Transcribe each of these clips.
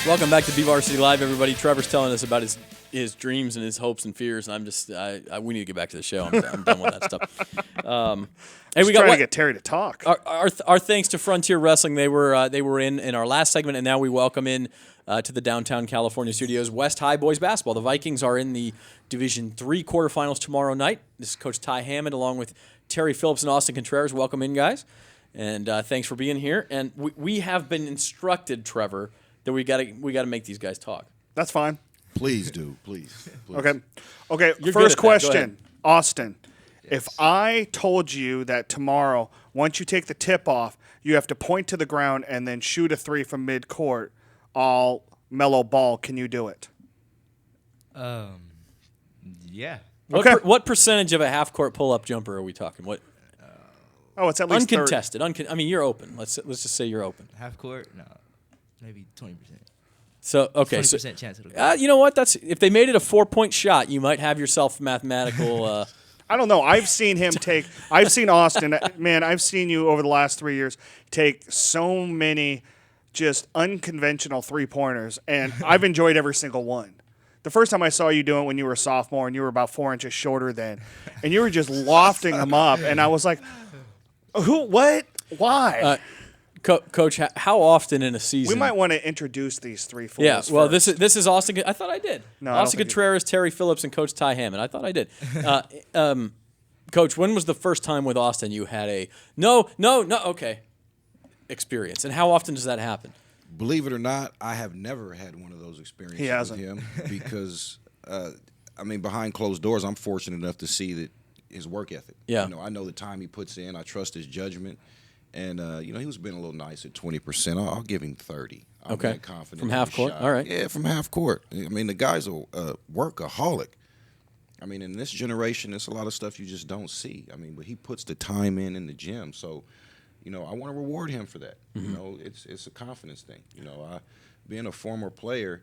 Welcome back to BVarsity Live, everybody. Trevor's telling us about his dreams and his hopes and fears, and I'm just we need to get back to the show. I'm done with that stuff. Hey, we got to get Terry to talk. Our thanks to Frontier Wrestling. They were in our last segment, and now we welcome in to the downtown California studios West High boys basketball. The Vikings are in the Division III quarterfinals tomorrow night. This is Coach Ty Hammond along with Terry Phillips and Austin Contreras. Welcome in, guys, and thanks for being here. And we have been instructed, Trevor, that we got to make these guys talk. That's fine. Please do, please. Okay. You're First good at that. Go question, ahead. Austin. If I told you that tomorrow, once you take the tip off, you have to point to the ground and then shoot a three from midcourt, all mellow ball, can you do it? Yeah. What percentage of a half court pull up jumper are we talking? What? Oh, it's at least 30. Uncontested. I mean, you're open. Let's just say you're open. Half court? No. Maybe 20%. So okay, 20% chance it'll go. you know what? That's if they made it a 4-point shot, you might have yourself mathematical. I don't know. I've seen him take – I've seen Austin – man, I've seen you over the last 3 years take so many just unconventional three-pointers, and I've enjoyed every single one. The first time I saw you do it when you were a sophomore and you were about 4 inches shorter then, and you were just lofting them up, and I was like, who? What? Why? Coach, how often in a season? We might want to introduce these three fools. Yeah, well, first. this is Austin. I thought I did. No, I don't Austin think you- Contreras, Terry Phillips, and Coach Ty Hammond. I thought I did. Coach, when was the first time with Austin you had a no experience, and how often does that happen? Believe it or not, I have never had one of those experiences He hasn't. with him because, behind closed doors, I'm fortunate enough to see that his work ethic. Yeah. I know the time he puts in. I trust his judgment. And, he was being a little nice at 20%. I'll give him 30. I'm Okay. that confident From in half his court? shot. All right. Yeah, from half court. I mean, the guy's a workaholic. I mean, in this generation, there's a lot of stuff you just don't see. I mean, but he puts the time in the gym. So, I want to reward him for that. Mm-hmm. It's a confidence thing. Being a former player,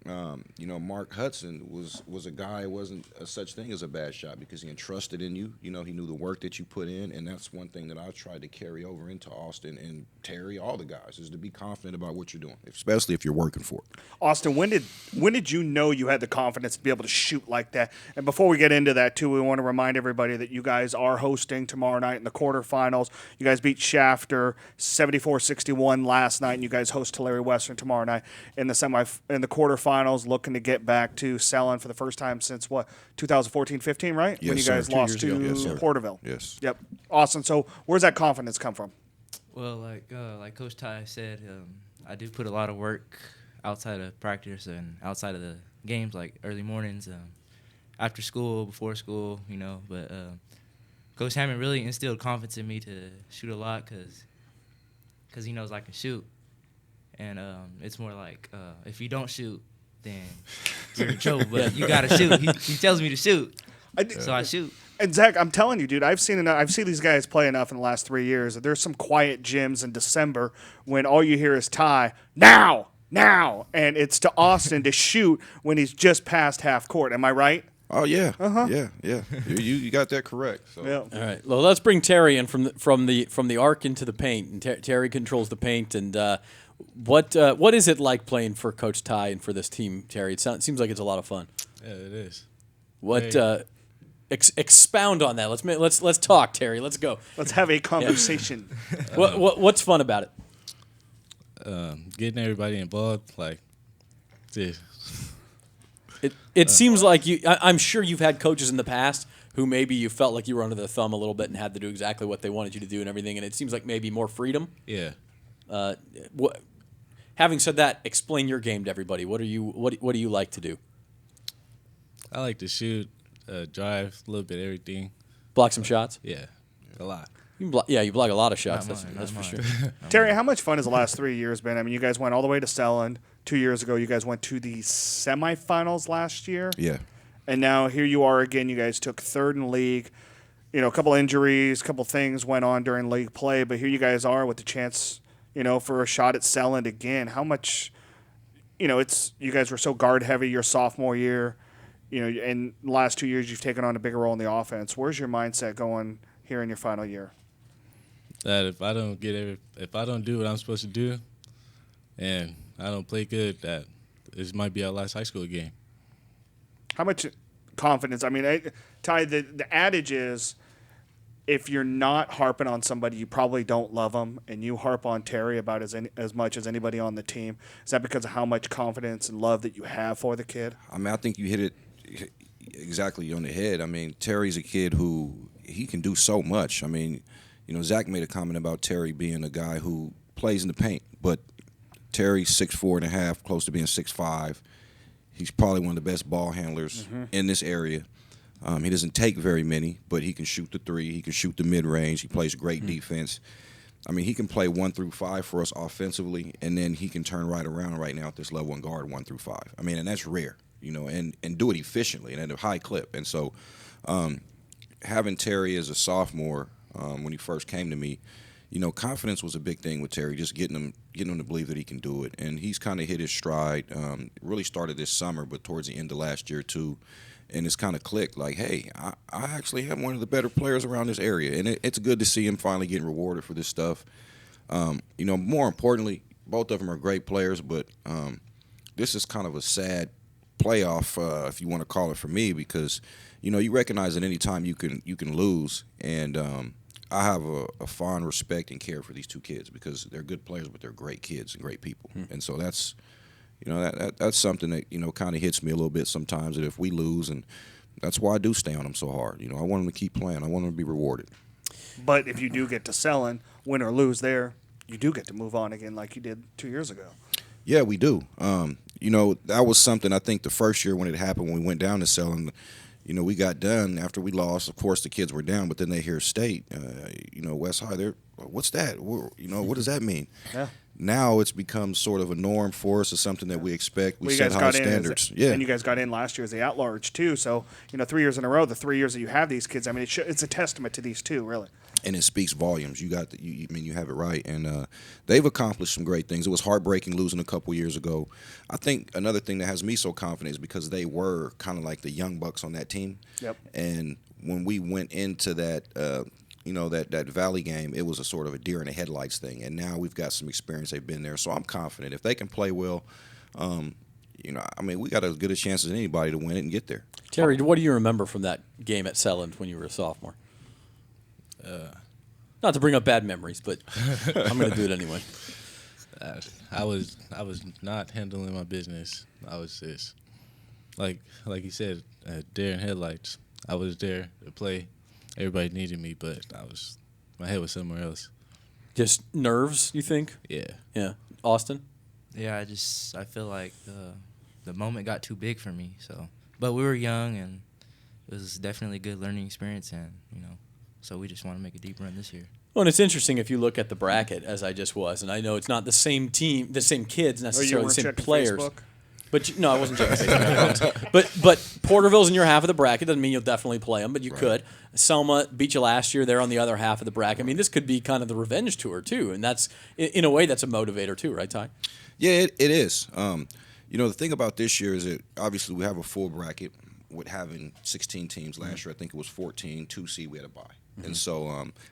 Mark Hudson was a guy who wasn't a such thing as a bad shot because he entrusted in you. He knew the work that you put in, and that's one thing that I tried to carry over into Austin and Terry, all the guys, is to be confident about what you're doing, especially if you're working for it. Austin, when did you know you had the confidence to be able to shoot like that? And before we get into that, too, we want to remind everybody that you guys are hosting tomorrow night in the quarterfinals. You guys beat Shafter 74-61 last night, and you guys host Tulare Western tomorrow night in the quarterfinals, looking to get back to selling for the first time since, 2014-15, right? Yes, when you sir. guys 2 lost years to ago. Yes, sir. Porterville. Yes. Yep. Austin, so where's that confidence come from? Well, like Coach Ty said, I do put a lot of work outside of practice and outside of the games, like early mornings, after school, before school, But Coach Hammond really instilled confidence in me to shoot a lot because he knows I can shoot. And it's more like if you don't shoot, then you're in trouble. But you got to shoot. He tells me to shoot, so I shoot. And Zach, I'm telling you, dude, I've seen these guys play enough in the last 3 years. There's some quiet gyms in December when all you hear is Ty, now, and it's to Austin to shoot when he's just past half court. Am I right? Oh, yeah. Uh-huh. Yeah. You got that correct. So. Yeah. All right. Well, let's bring Terry in from the arc into the paint, and Terry controls the paint. And what is it like playing for Coach Ty and for this team, Terry? It seems like it's a lot of fun. Yeah, it is. What? Expound on that. Let's talk, Terry. Let's go. Let's have a conversation. What's fun about it? Getting everybody involved, like this. It seems like I'm sure you've had coaches in the past who maybe you felt like you were under their thumb a little bit and had to do exactly what they wanted you to do and everything, and it seems like maybe more freedom. Yeah. Having said that, explain your game to everybody. What do you like to do? I like to shoot, drive, a little bit of everything. Block some shots? Yeah, a lot. You block a lot of shots. Not mine, That's not for mine. sure. Terry, how much fun has the last 3 years been? I mean, you guys went all the way to Selland 2 years ago. You guys went to the semifinals last year. Yeah. And now here you are again. You guys took third in league. A couple injuries, a couple things went on during league play, but here you guys are with the chance, for a shot at Selland again. How much, it's you guys were so guard heavy your sophomore year, and the last 2 years you've taken on a bigger role in the offense. Where's your mindset going here in your final year? That if I don't do what I'm supposed to do, and I don't play good, that this might be our last high school game. How much confidence? I mean, Ty, the adage is, if you're not harping on somebody, you probably don't love them, and you harp on Terry about as much as anybody on the team. Is that because of how much confidence and love that you have for the kid? I mean, I think you hit it exactly on the head. I mean, Terry's a kid who he can do so much. I mean, Zach made a comment about Terry being a guy who plays in the paint, but Terry's 6'4.5", close to being 6'5". He's probably one of the best ball handlers in this area. He doesn't take very many, but he can shoot the three. He can shoot the mid-range. He plays great defense. I mean, he can play 1 through 5 for us offensively, and then he can turn right around right now at this level and guard 1 through 5. I mean, and that's rare, and do it efficiently and at a high clip. And so having Terry as a sophomore when he first came to me, confidence was a big thing with Terry, just getting him to believe that he can do it. And he's kind of hit his stride. Really started this summer, but towards the end of last year too. And it's kind of clicked like, hey, I actually am one of the better players around this area. And it's good to see him finally getting rewarded for this stuff. More importantly, both of them are great players, but this is kind of a sad playoff, if you want to call it, for me, because, you recognize that any time you can lose. And I have a fond respect and care for these two kids because they're good players, but they're great kids and great people. And so that's that's something that, kind of hits me a little bit sometimes, that if we lose, and that's why I do stay on them so hard. I want them to keep playing. I want them to be rewarded. But if you do get to selling, win or lose there, you do get to move on again like you did 2 years ago. Yeah, we do. That was something I think the first year when it happened, when we went down to selling, we got done after we lost. Of course, the kids were down, but then they hear state, West High, they're, what's that? What does that mean? Yeah. Now it's become sort of a norm for us. It's something that we expect. We Well, set high standards. And you guys got in last year as the at-large, too. So, 3 years in a row, the 3 years that you have these kids, I mean, it's a testament to these two, really. And it speaks volumes. You have it right. And they've accomplished some great things. It was heartbreaking losing a couple years ago. I think another thing that has me so confident is because they were kind of like the young bucks on that team. Yep. And when we went into that that Valley game, it was a sort of a deer in the headlights thing. And now we've got some experience. They've been there. So I'm confident. If they can play well, we got as good a chance as anybody to win it and get there. Terry, what do you remember from that game at Selland when you were a sophomore? Not to bring up bad memories, but I'm going to do it anyway. I was not handling my business. I was just like you said, deer in headlights. I was there to play. Everybody needed me, but my head was somewhere else. Just nerves, you think? Yeah. Yeah. Austin? Yeah, I feel like the moment got too big for me. But we were young, and it was definitely a good learning experience, and so we just want to make a deep run this year. Well, and it's interesting if you look at the bracket, as I just was, and I know it's not the same team, the same kids necessarily, the same players. Facebook? But no, I wasn't checking Facebook. but Porterville's in your half of the bracket. Doesn't mean you'll definitely play them, but you could. Selma beat you last year. They're on the other half of the bracket. I mean, this could be kind of the revenge tour too, and that's in a way that's a motivator too, right, Ty? Yeah, it is. The thing about this year is that obviously we have a full bracket with having 16 teams. Last year I think it was 14, 2 seed, we had a bye. And so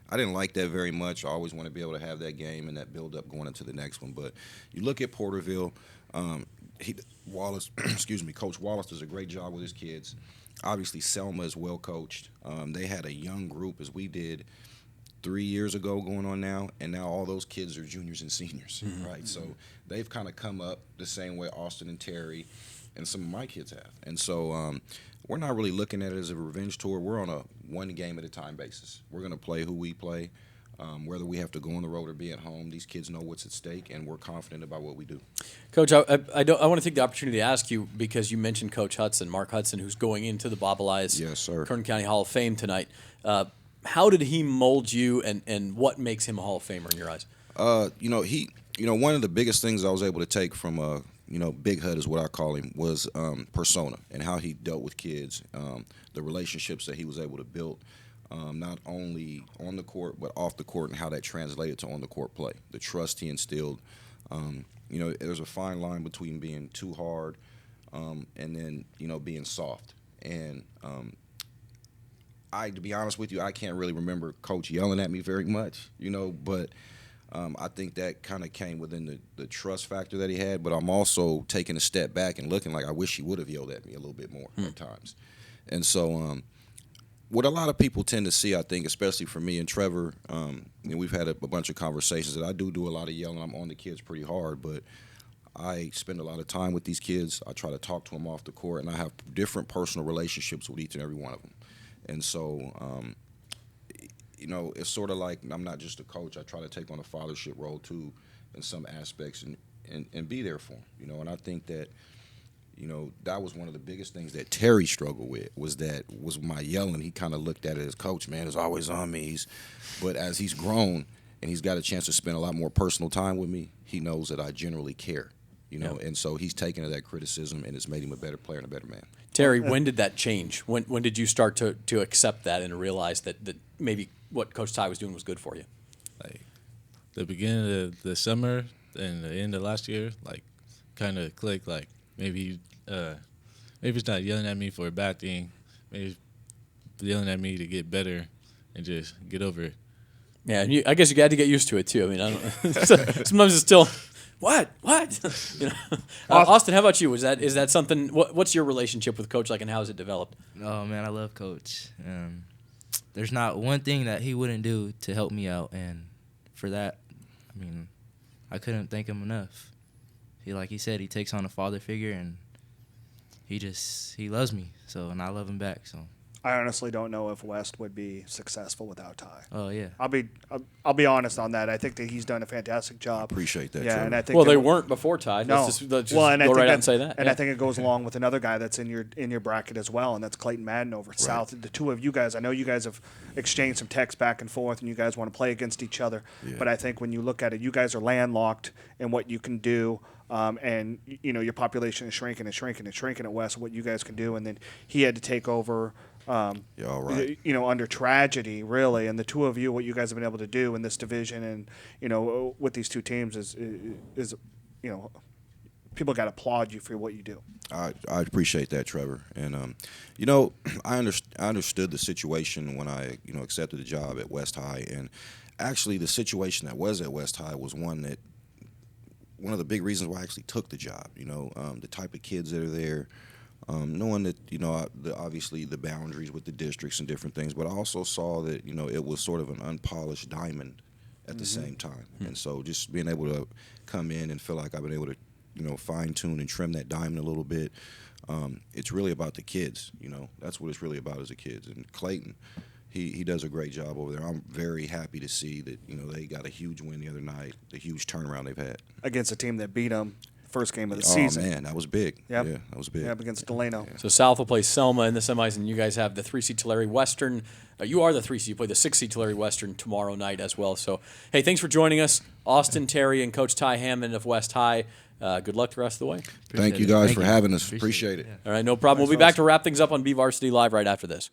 I didn't like that very much. I always want to be able to have that game and that build-up going into the next one. But you look at Porterville, Coach Wallace does a great job with his kids. Obviously, Selma is well coached. They had a young group, as we did 3 years ago going on now, and now all those kids are juniors and seniors, right? So they've kind of come up the same way Austin and Terry and some of my kids have. And so we're not really looking at it as a revenge tour. We're on a one-game-at-a-time basis. We're going to play who we play. Whether we have to go on the road or be at home, these kids know what's at stake, and we're confident about what we do. Coach, I want to take the opportunity to ask you, because you mentioned Coach Hudson, Mark Hudson, who's going into the Bob Elias Kern County Hall of Fame tonight. How did he mold you, and what makes him a Hall of Famer in your eyes? One of the biggest things I was able to take from Big Hud is what I call him, was persona and how he dealt with kids, the relationships that he was able to build. Not only on the court but off the court, and how that translated to on the court play. The trust he instilled. There's a fine line between being too hard and then being soft. And to be honest with you, I can't really remember Coach yelling at me very much. But I think that kind of came within the trust factor that he had, but I'm also taking a step back and looking like I wish he would have yelled at me a little bit more at times. And so what a lot of people tend to see, I think, especially for me and Trevor, we've had a bunch of conversations that I do a lot of yelling. I'm on the kids pretty hard, but I spend a lot of time with these kids. I try to talk to them off the court, and I have different personal relationships with each and every one of them. And so, it's sort of like I'm not just a coach. I try to take on a fathership role, too, in some aspects and be there for them, And I think that, that was one of the biggest things that Terry struggled with was my yelling. He kind of looked at it as, coach, man, is always on me. But as he's grown and he's got a chance to spend a lot more personal time with me, he knows that I generally care. And so he's taken to that criticism, and it's made him a better player and a better man. Terry, when did that change? When did you start to accept that and realize that maybe what Coach Ty was doing was good for you? Like the beginning of the summer and the end of last year, like kind of clicked. Like maybe he's not yelling at me for a bad thing. Maybe he's yelling at me to get better and just get over it. Yeah, and I guess you got to get used to it too. I mean, I don't. Sometimes it's still. What? Austin, how about you? Is that something? What's your relationship with Coach like, and how has it developed? Oh man, I love Coach. There's not one thing that he wouldn't do to help me out, and for that, I mean, I couldn't thank him enough. Like he said, he takes on a father figure, and he loves me. So, and I love him back. So. I honestly don't know if West would be successful without Ty. Oh yeah. I'll be honest on that. I think that he's done a fantastic job. Appreciate that. Yeah, Trevor. and I think they weren't before Ty. No, let's just well, and go right out and say that. And I think it goes along with another guy that's in your bracket as well, and that's Clayton Madden over at South. The two of you guys, I know you guys have exchanged some texts back and forth, and you guys want to play against each other. Yeah. But I think when you look at it, you guys are landlocked in what you can do. And your population is shrinking at West. What you guys can do, and then he had to take over. All right. Under tragedy, really, and the two of you, what you guys have been able to do in this division, and with these two teams is people got to applaud you for what you do. I appreciate that, Trevor, and I understood the situation when I accepted the job at West High, and actually the situation that was at West High was one of the big reasons why I actually took the job. The type of kids that are there. Knowing that, obviously the boundaries with the districts and different things, but I also saw that, it was sort of an unpolished diamond at the same time. And so just being able to come in and feel like I've been able to, fine-tune and trim that diamond a little bit, it's really about the kids, That's what it's really about as a kids. And Clayton, he does a great job over there. I'm very happy to see that, they got a huge win the other night, the huge turnaround they've had. Against a team that beat them. First game of the season. Oh, man, that was big. Yep. Yeah, that was big. Yep, against Delano. So South will play Selma in the semis, and you guys have the 3-seed Tulare Western. You are the 3-seed. You play the 6-seed Tulare Western tomorrow night as well. So, hey, thanks for joining us, Austin, Terry, and Coach Ty Hammond of West High. Good luck the rest of the way. Thank you guys for having us. Appreciate it. All right, no problem. We'll be back to wrap things up on BVarsity Live right after this.